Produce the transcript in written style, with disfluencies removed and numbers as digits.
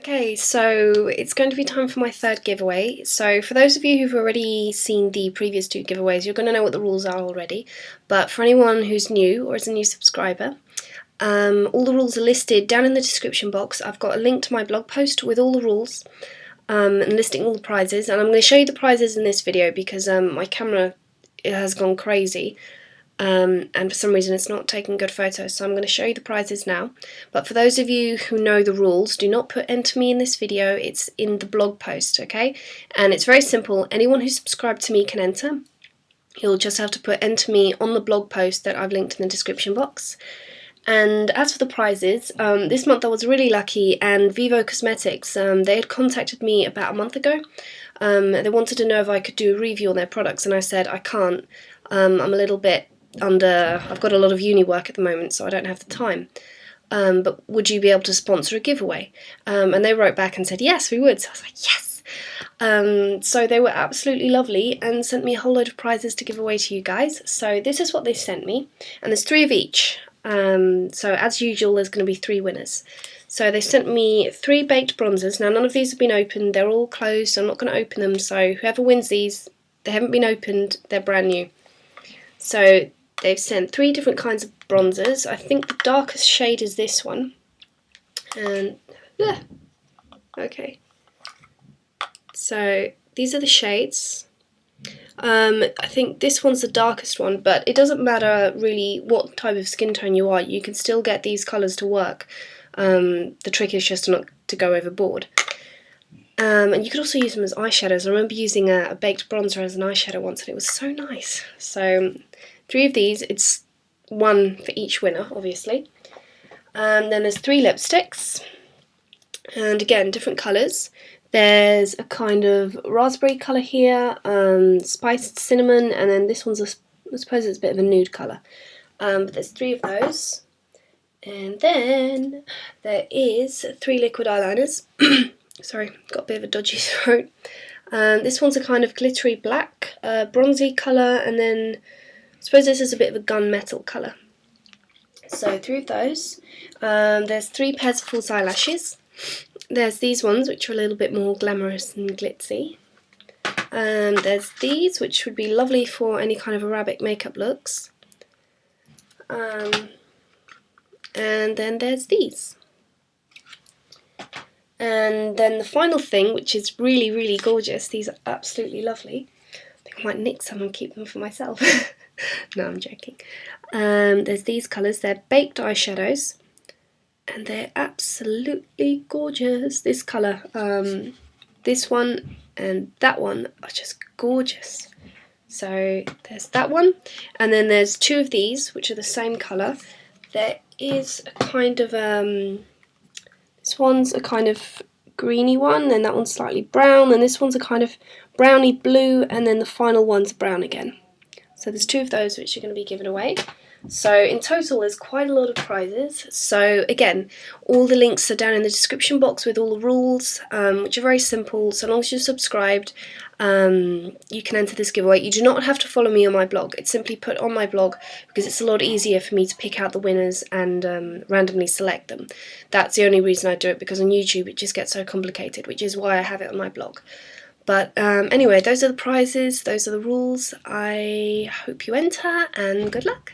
Okay, so it's going to be time for my third giveaway. So for those of you who've already seen the previous two giveaways, you're going to know what the rules are already. But for anyone who's new or is a new subscriber, all the rules are listed down in the description box. I've got a link to my blog post with all the rules and listing all the prizes. And I'm going to show you the prizes in this video because my camera has gone crazy. And for some reason it's not taking good photos, so I'm going to show you the prizes now. But for those of you who know the rules, do not put enter me in this video, it's in the blog post, okay? And it's very simple, anyone who's subscribed to me can enter. You'll just have to put enter me on the blog post that I've linked in the description box. And as for the prizes, this month I was really lucky, and Vivo Cosmetics, they had contacted me about a month ago. They wanted to know if I could do a review on their products, and I said I can't. I'm a little bit I've got a lot of uni work at the moment, so I don't have the time. But would you be able to sponsor a giveaway? And they wrote back and said, yes, we would. So I was like, yes! So they were absolutely lovely and sent me a whole load of prizes to give away to you guys. So this is what they sent me, and there's 3 of each. So as usual, there's going to be 3 winners. So they sent me 3 baked bronzers. Now none of these have been opened, they're all closed, so I'm not going to open them. So whoever wins these, they haven't been opened, they're brand new. So they've sent 3 different kinds of bronzers. I think the darkest shade is this one. And yeah, okay. So these are the shades. I think this one's the darkest one, but it doesn't matter really what type of skin tone you are. You can still get these colours to work. The trick is just not to go overboard. And you could also use them as eyeshadows. I remember using a baked bronzer as an eyeshadow once, and it was so nice. So 3 of these, it's 1 for each winner, obviously. And then there's 3 lipsticks, and again, different colours. There's a kind of raspberry colour here, spiced cinnamon, and then this one's, I suppose it's a bit of a nude colour. But there's 3 of those. And then there is 3 liquid eyeliners. Sorry, got a bit of a dodgy throat. This one's a kind of glittery black, bronzy colour, and then I suppose this is a bit of a gunmetal colour. So 3 of those. There's 3 pairs of false eyelashes. There's these ones, which are a little bit more glamorous and glitzy. There's these, which would be lovely for any kind of Arabic makeup looks. And then there's these. And then the final thing, which is really, really gorgeous, these are absolutely lovely. I think I might nick some and keep them for myself. No, I'm joking. There's these colours, they're baked eyeshadows, and they're absolutely gorgeous. This colour, this one and that one are just gorgeous. So there's that one, and then there's 2 of these, which are the same colour. There is a kind of, this one's a kind of greeny one, then that one's slightly brown, and this one's a kind of browny blue, and then the final one's brown again. So there's 2 of those which are going to be given away. So in total there's quite a lot of prizes. So again, all the links are down in the description box with all the rules, which are very simple. So long as you're subscribed, you can enter this giveaway. You do not have to follow me on my blog. It's simply put on my blog because it's a lot easier for me to pick out the winners and randomly select them. That's the only reason I do it, because on YouTube it just gets so complicated, which is why I have it on my blog. But anyway, those are the prizes, those are the rules. I hope you enter, and good luck.